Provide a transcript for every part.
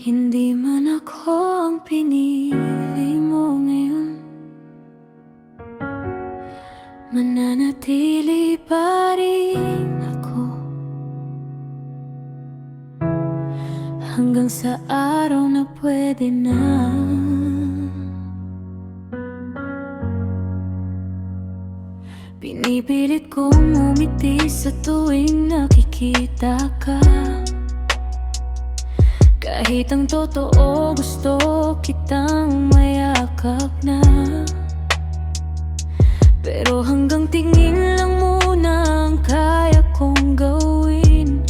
Hindi man ako ang pinili mo ngayon, mananatili pa rin ako hanggang sa araw na pwede na. Pinipilit kong umiti sa tuwing nakikita ka, kahit ang totoo gusto kitang mayakap na. Pero hanggang tingin lang muna ang kaya kong gawin,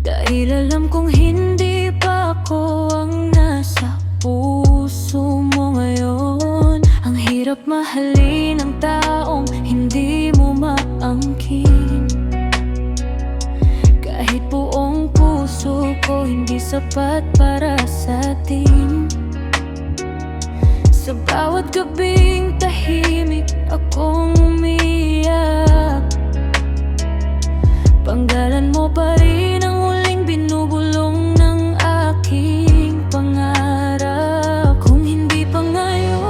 dahil alam kong hindi pa ako ang nasa puso mo ngayon. Ang hirap mahalin ang taong hindi mo maangkin, kahit buong puso ko hindi sapat para sa atin. Sa bawat gabing tahimik akong umiyak, panggalan mo pa rin ang huling binubulong ng aking pangarap. Kung hindi pa ngayon,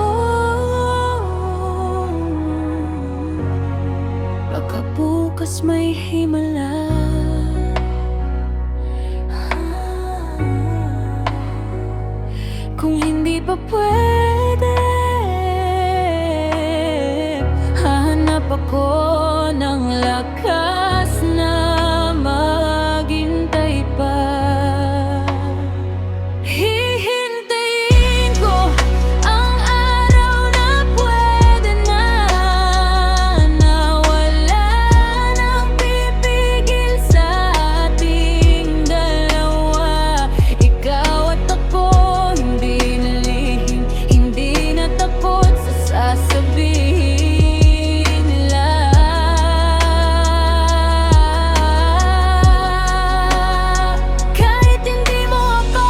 baka bukas may himala. Kung hindi pa pwede, hahanap ako ng lakas na maghintay pa. Hihintayin ko ang araw na pwede na, na wala nang pipigil sa ating dalawa. Ikaw at ako, hindi nalihim, hindi natakot sa sasabihin nila. Kahit hindi mo ako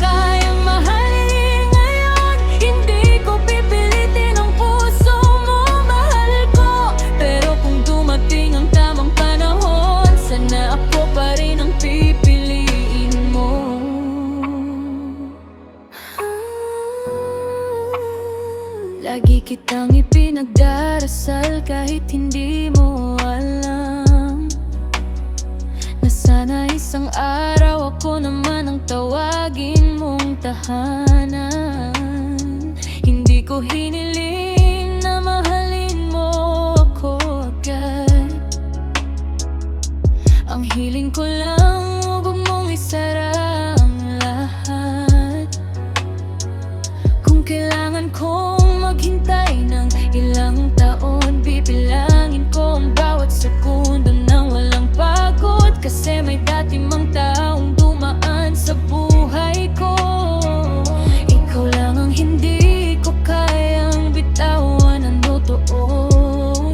kayang mahalin ngayon, hindi ko pipilitin ang puso mo, mahal ko. Pero kung dumating ang tamang panahon, sana ako pa rin ang pipiliin mo. Lagi kitang ipinagdarasal kahit hindi mo alam, na sana isang araw ako naman ang tawagin mong tahanan. Hindi ko hiniling na mahalin mo ako agad, ang hiling ko lang huwag mong isara ang lahat. Kung kailangan kong maghintay ng ilang taon, bibilangin ko ang bawat segundo nang walang pagod, kasi may dati mang taong dumaan sa buhay ko. Ikaw lang ang hindi ko kayang bitawan ng totoo.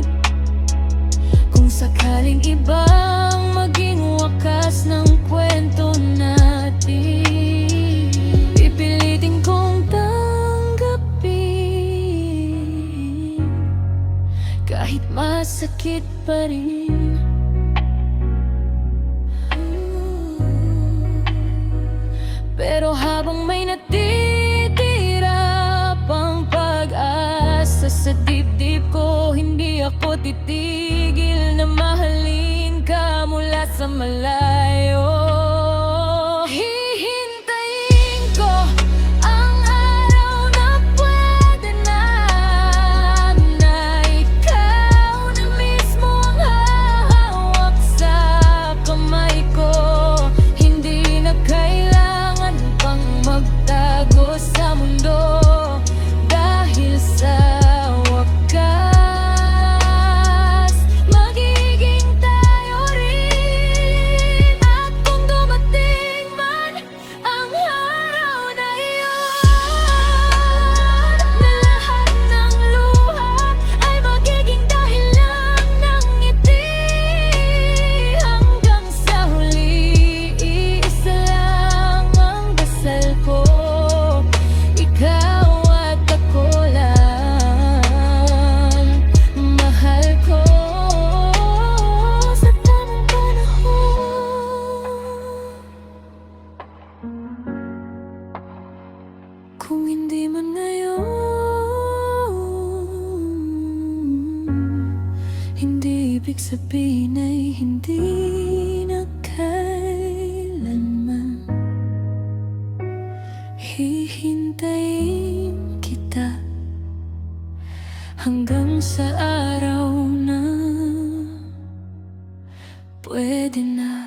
Kung sakaling ibang maging wakas ng kwento natin, pipilitin kong tanggapin kahit masakit pa rin. Pero habang may natitira pang pag-asa sa dibdib ko, hindi ako titigil na mahalin ka mula sa malayo. Hihintayin ko ang araw na pwede na, na ikaw na mismo ang hahawak sa kamay ko. Hindi na kailangan pang magtago sa mundo, dahil sa wakas magiging tayo rin. ibig sabihin ay hindi na kailanman hihintayin kita hanggang sa araw na pwede na.